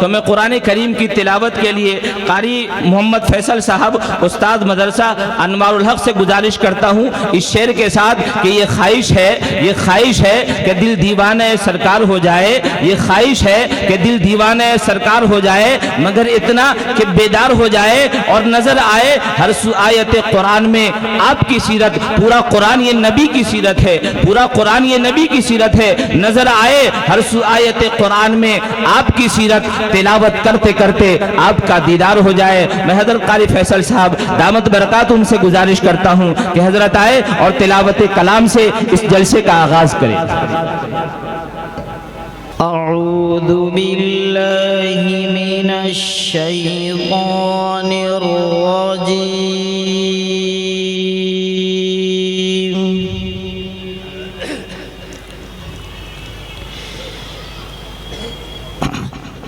तो मैं कुरान करीम की तिलावत के लिए कारी मोहम्मद फैसल साहब उस्ताद मदरसा अनवारुल हक से गुजारिश करता हूँ इस शेर के साथ कि ये ख्वाहिश है कि दिल दीवाने सरकार हो जाए, ये ख्वाहिश है कि दिल दीवाने सरकार हो जाए, मगर इतना कि बेदार हो जाए और नजर आए हर आयत कुरान में आपकी सीरत। पूरा कुरान ये नबी की सीरत है, पूरा कुरान ये नबी की सीरत है। नजर आए हर आयत कुरान में आपकी सीरत, तिलावत करते करते आपका दीदार हो जाए। मैं हजरत कारी फैसल साहब दामत बरकात उनसे गुजारिश करता हूँ कि हजरत आए और तिलावत कलाम से इस जलसे का आगाज करें। अऊज़ु बिल्लाहि मिनश शैतानिर रजीम।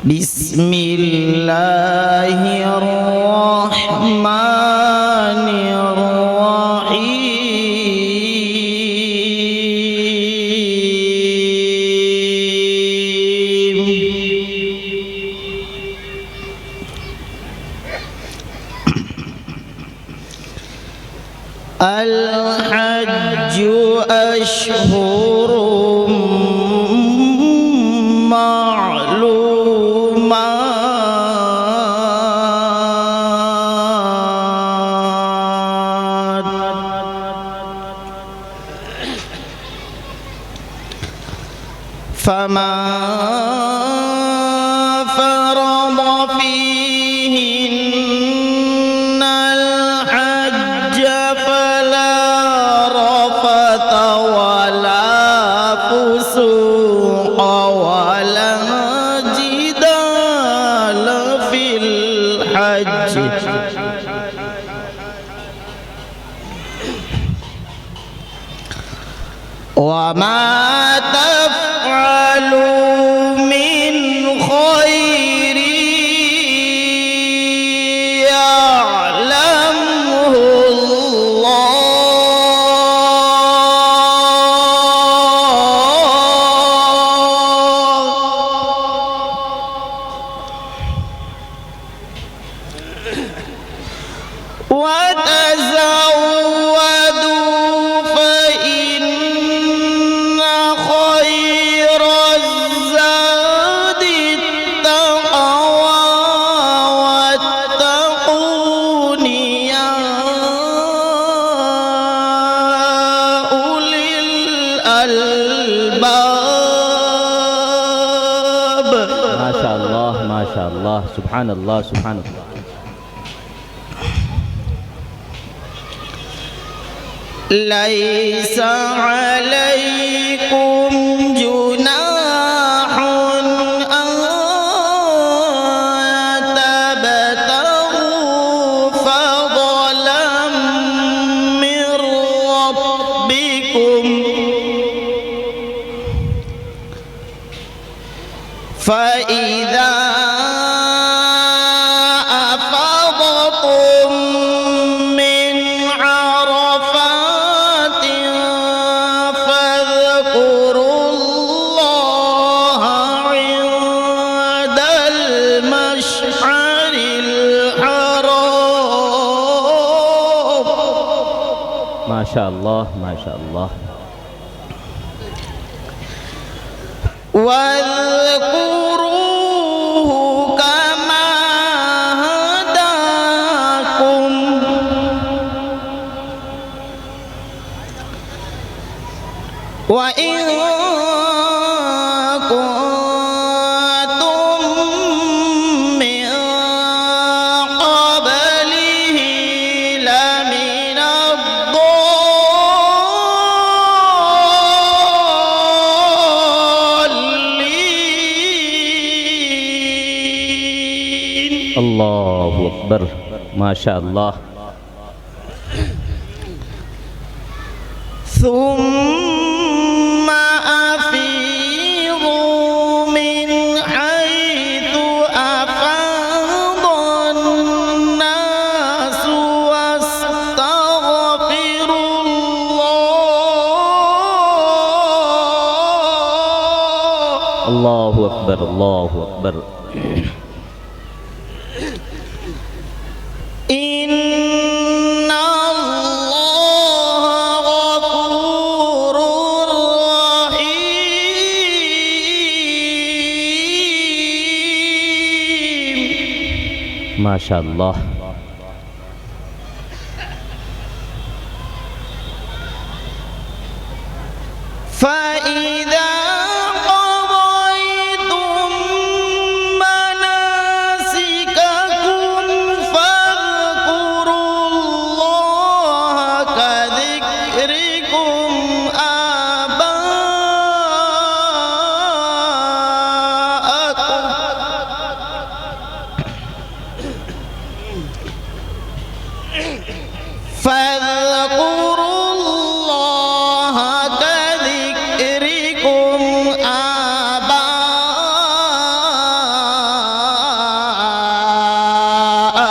बिस्मिल्लाहिर रहमानिर अल-हज्जु अश्हुरुम मालूमात फमन फरद फीहिन्नल हज्ज फला रफथ वला फुसूक़ वला जिदाल फिल हज्ज वमा तफ़अलू मिन खैरि माशाअल्लाह, सुभानअल्लाह, सुभानअल्लाह। लैसा अलैकुम जुनाहुन अन तबतगू फज़लन मिन रब्बिकुम फ़इज़ा माशाअल्लाह, माशाअल्लाह। वज़्कुरूहु कमा हदाकुम व इन अल्लाहु अकबर, माशाअल्लाह। सुम्मा अफ़ीज़ू मिन हैथु अफ़ाज़न नासु वस्तग़फिरुल्लाह अल्लाहु अकबर, अल्लाहु अकबर। माशाअल्लाह। فإذا قضيتم مناسككم فاذكروا الله كذكركم آباءكم فاذكروا الله كذكركم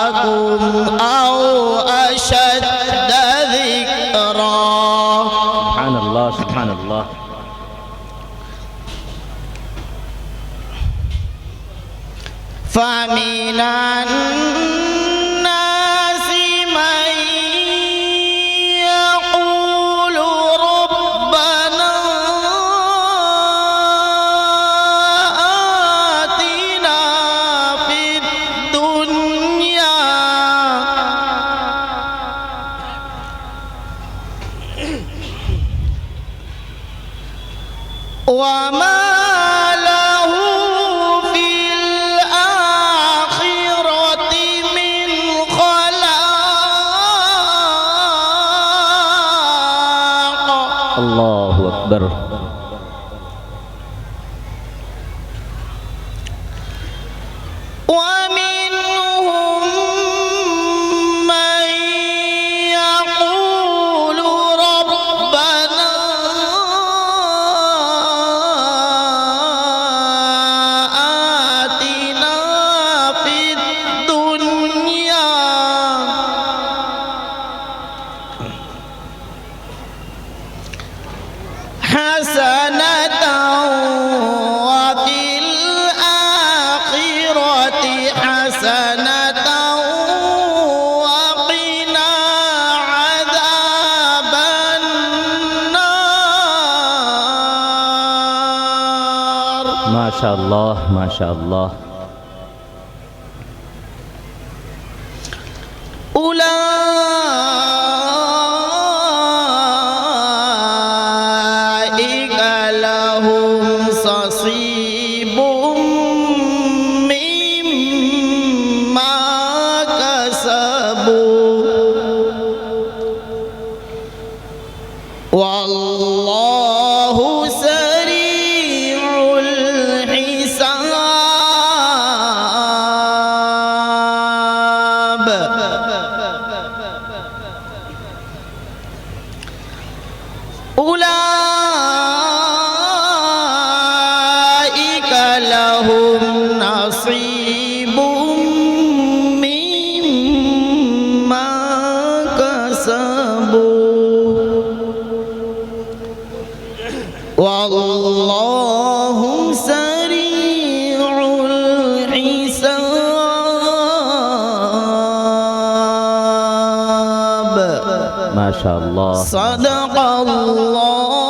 آباءكم أو أشد ذكرا سبحان الله، سبحان الله। فمن الناس من يقول ربنا آتنا في الدنيا وما له في الآخرة من خلاق الله أكبر। ومنهم من يقول ربنا آتنا في الدنيا حسنة وفي الآخرة حسنة وقنا عذاب النار ما شاء الله، ما شاء الله। أولئك لهم نصيب مما كسبوا والله سريع الحساب أولئك لهم نصيب مما كسبوا والله سريع الحساب ما شاء الله، صدق الله